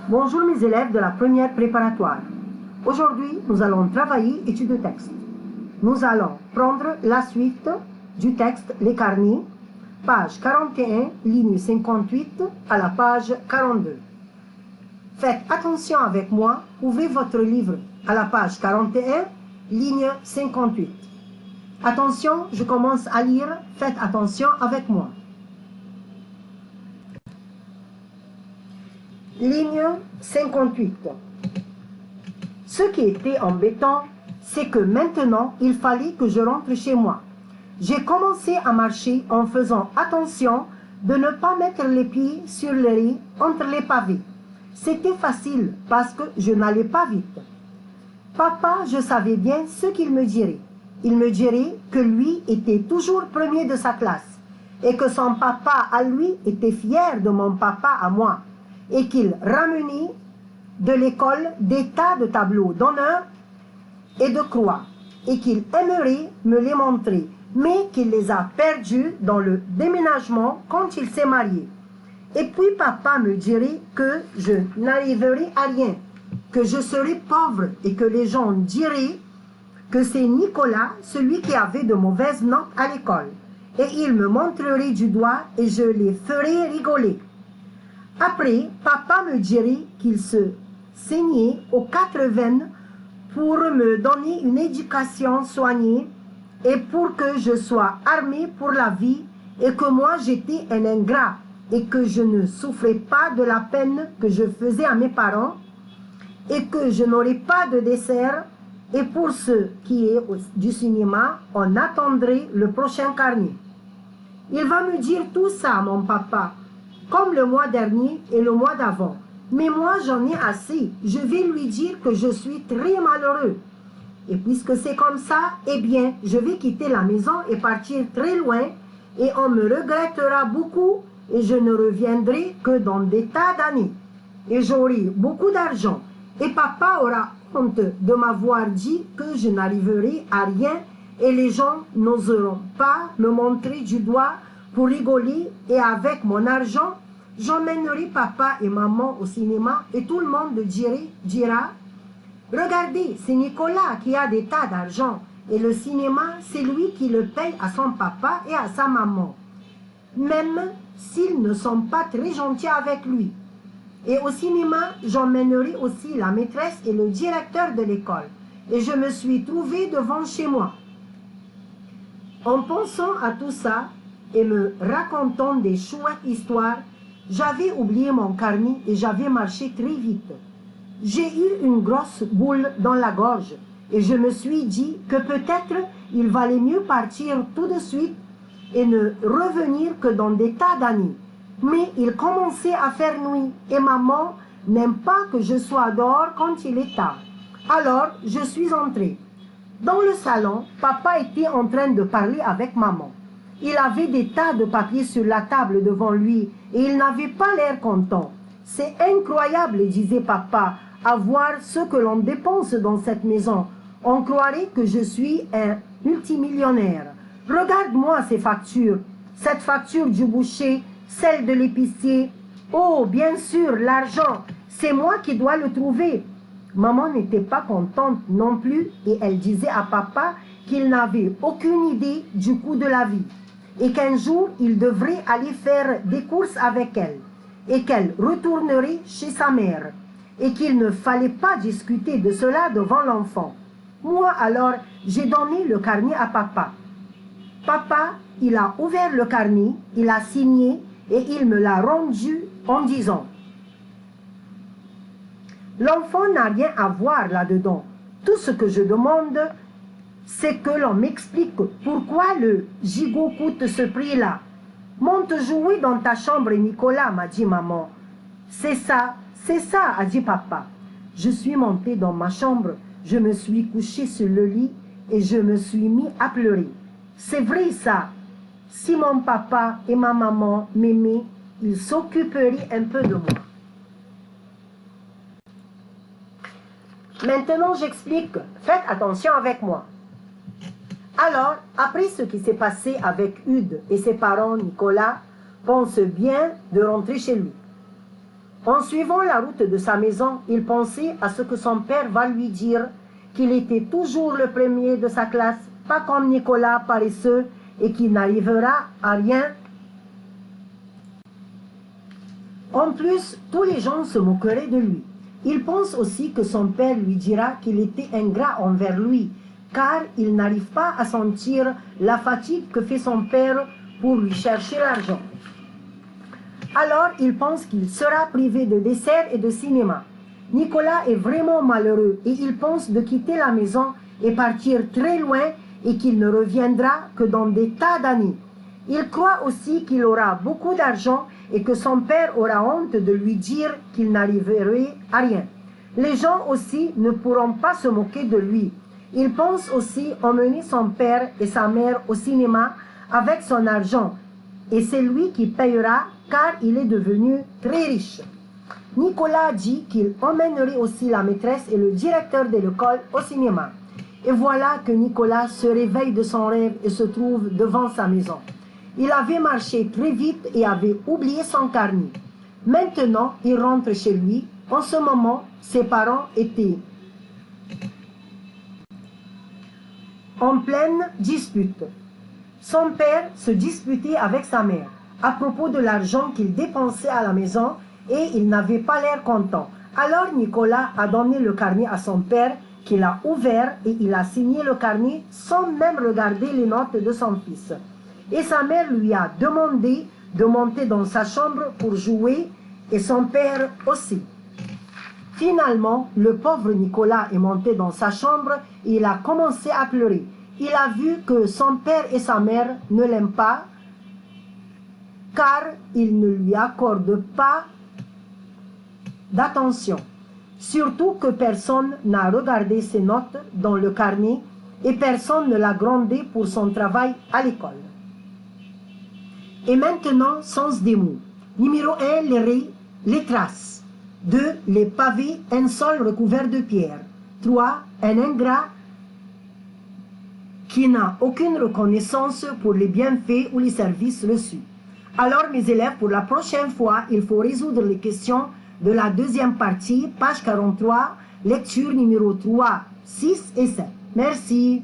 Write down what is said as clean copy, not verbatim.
Bonjour mes élèves de la première préparatoire. Aujourd'hui, nous allons travailler étude de texte. Nous allons prendre la suite du texte Les Carnets, page 41, ligne 58 à la page 42. Faites attention avec moi, ouvrez votre livre à la page 41, ligne 58. Attention, je commence à lire, faites attention avec moi. Ligne 58. Ce qui était embêtant, c'est que maintenant, il fallait que je rentre chez moi. J'ai commencé à marcher en faisant attention de ne pas mettre les pieds sur le riz entre les pavés. C'était facile parce que je n'allais pas vite. Papa, je savais bien ce qu'il me dirait. Il me dirait que lui était toujours premier de sa classe et que son papa à lui était fier de mon papa à moi et qu'il ramenait de l'école des tas de tableaux d'honneur et de croix et qu'il aimerait me les montrer, mais qu'il les a perdus dans le déménagement quand il s'est marié. Et puis papa me dirait que je n'arriverai à rien, que je serai pauvre et que les gens diraient que c'est Nicolas, celui qui avait de mauvaises notes à l'école. Et il me montrerait du doigt et je les ferai rigoler. Après, papa me dirait qu'il se saignait aux 4 veines pour me donner une éducation soignée et pour que je sois armée pour la vie et que moi j'étais un ingrat et que je ne souffrais pas de la peine que je faisais à mes parents et que je n'aurais pas de dessert. Et pour ce qui est du cinéma, on attendrait le prochain carnet. Il va me dire tout ça, mon papa, comme le mois dernier et le mois d'avant. Mais moi, j'en ai assez. Je vais lui dire que je suis très malheureux. Et puisque c'est comme ça, eh bien, je vais quitter la maison et partir très loin. Et on me regrettera beaucoup et je ne reviendrai que dans des tas d'années. Et j'aurai beaucoup d'argent. Et papa aura honte de m'avoir dit que je n'arriverai à rien et les gens n'oseront pas me montrer du doigt pour rigoler et avec mon argent, j'emmènerai papa et maman au cinéma et tout le monde dira « Regardez, c'est Nicolas qui a des tas d'argent et le cinéma, c'est lui qui le paye à son papa et à sa maman, même s'ils ne sont pas très gentils avec lui. » Et au cinéma, j'emmènerai aussi la maîtresse et le directeur de l'école. Et je me suis trouvée devant chez moi. En pensant à tout ça et me racontant des chouettes histoires, j'avais oublié mon carnet et j'avais marché très vite. J'ai eu une grosse boule dans la gorge et je me suis dit que peut-être il valait mieux partir tout de suite et ne revenir que dans des tas d'années. Mais il commençait à faire nuit et maman n'aime pas que je sois dehors quand il est tard. Alors, je suis entrée. Dans le salon, papa était en train de parler avec maman. Il avait des tas de papiers sur la table devant lui et il n'avait pas l'air content. « C'est incroyable, disait papa, à voir ce que l'on dépense dans cette maison. On croirait que je suis un multimillionnaire. Regarde-moi ces factures, cette facture du boucher, celle de l'épicier. Oh, bien sûr, l'argent, c'est moi qui dois le trouver. » Maman n'était pas contente non plus et elle disait à papa qu'il n'avait aucune idée du coût de la vie et qu'un jour, il devrait aller faire des courses avec elle et qu'elle retournerait chez sa mère et qu'il ne fallait pas discuter de cela devant l'enfant. Moi, alors, j'ai donné le carnet à papa. Papa, il a ouvert le carnet, il a signé et il me l'a rendu en disant « L'enfant n'a rien à voir là-dedans. Tout ce que je demande, c'est que l'on m'explique pourquoi le gigot coûte ce prix-là. Monte jouer dans ta chambre, Nicolas, m'a dit maman. C'est ça, a dit papa. Je suis montée dans ma chambre, je me suis couchée sur le lit et je me suis mis à pleurer. C'est vrai ça. Si mon papa et ma maman m'aimaient, ils s'occuperaient un peu de moi. Maintenant, j'explique. Faites attention avec moi. Alors, après ce qui s'est passé avec Hude et ses parents, Nicolas pense bien de rentrer chez lui. En suivant la route de sa maison, il pensait à ce que son père va lui dire, qu'il était toujours le premier de sa classe, pas comme Nicolas paresseux et qui n'arrivera à rien. En plus, tous les gens se moqueraient de lui. Il pense aussi que son père lui dira qu'il était ingrat envers lui, car il n'arrive pas à sentir la fatigue que fait son père pour lui chercher l'argent. Alors, il pense qu'il sera privé de dessert et de cinéma. Nicolas est vraiment malheureux et il pense de quitter la maison et partir très loin et qu'il ne reviendra que dans des tas d'années. Il croit aussi qu'il aura beaucoup d'argent et que son père aura honte de lui dire qu'il n'arriverait à rien. Les gens aussi ne pourront pas se moquer de lui. Il pense aussi emmener son père et sa mère au cinéma avec son argent et c'est lui qui payera car il est devenu très riche. Nicolas dit qu'il emmènerait aussi la maîtresse et le directeur de l'école au cinéma. Et voilà que Nicolas se réveille de son rêve et se trouve devant sa maison. Il avait marché très vite et avait oublié son carnet. Maintenant, il rentre chez lui. En ce moment, ses parents étaient en pleine dispute. Son père se disputait avec sa mère à propos de l'argent qu'il dépensait à la maison et il n'avait pas l'air content. Alors Nicolas a donné le carnet à son père qui l'a ouvert et il a signé le carnet sans même regarder les notes de son fils. Et sa mère lui a demandé de monter dans sa chambre pour jouer et son père aussi. Finalement, le pauvre Nicolas est monté dans sa chambre et il a commencé à pleurer. Il a vu que son père et sa mère ne l'aiment pas car ils ne lui accordent pas d'attention. Surtout que personne n'a regardé ses notes dans le carnet et personne ne l'a grondé pour son travail à l'école. Et maintenant, sens des mots. Numéro 1, les raies, les traces. 2, les pavés, un sol recouvert de pierre. 3, un ingrat qui n'a aucune reconnaissance pour les bienfaits ou les services reçus. Alors, mes élèves, pour la prochaine fois, il faut résoudre les questions de la deuxième partie, page 43, lecture numéro 3, 6 et 7. Merci.